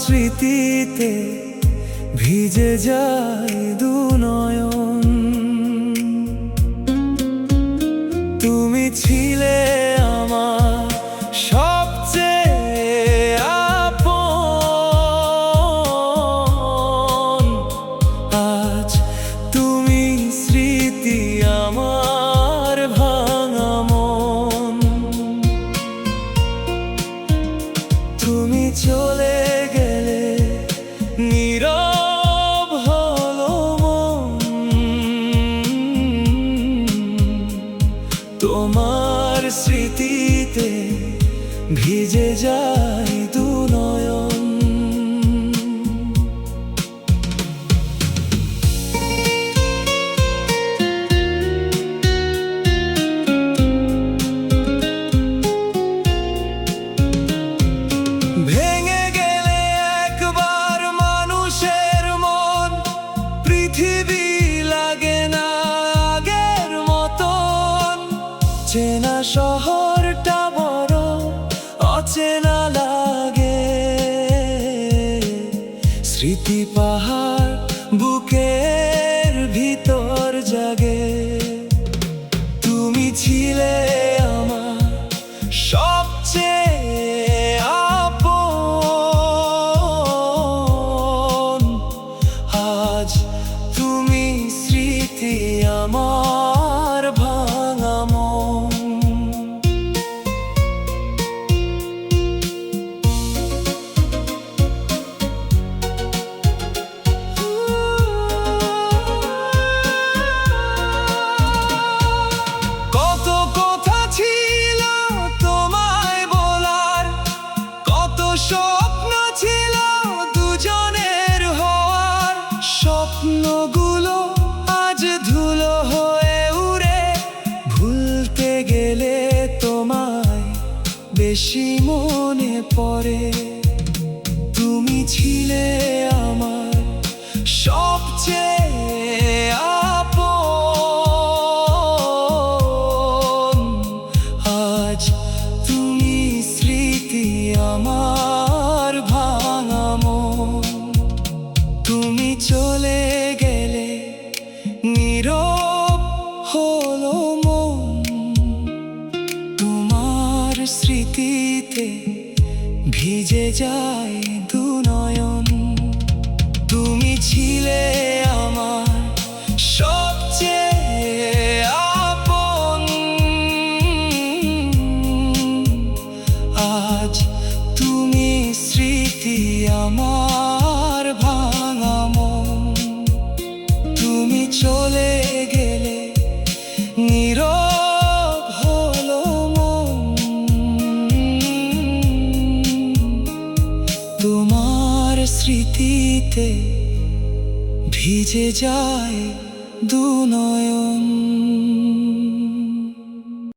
স্মৃতিতে ভিজে যায় দু নয়ন। তুমি ছিলে আমার সবচেয়ে আপন। আজ তুমি স্মৃতি আমার ভাঙা মন। তুমি চলে গেলে নীরব হলো মন। তোমার স্মৃতিতে ভিজে যায় দু নয়ন। ভেঙে গেলে একবার মানুষের মন, পৃথিবী লাগে না আগের মতন। চেনা শহরটা বড় অচেনা লাগে, স্মৃতি পাহাড় বুকের ভিতর জাগে। তুমি ছিলে আমার সবচেয়ে আপন। আজ তুমি স্মৃতি আমার ভাঙা মন। কত কথা ছিল তোমায় বলার, কত স্বপ্ন ছিল দুজনের হওয়ার। স্বপ্নগুলো আজ ধুলো হয়ে উড়ে, ভুলতে গেলে তোমায় বেশি মনে পড়ে। তুমি ছিলে আমার সবচেয়ে আপন। আজ তুমি স্মৃতি আমার ভাঙা মন। তুমি চলে গেলে নীরব হলো মন। তোমার স্মৃতিতে ভিজে যায় দু নয়ন। তুমি ছিলে আমার সবচেয়ে আপন। আজ তুমি স্মৃতি আমার ভাঙা মন। তুমি চলে গেলে নীরব হলো মন। তোমার স্মৃতিতে ভিজে যায় দু নয়ন।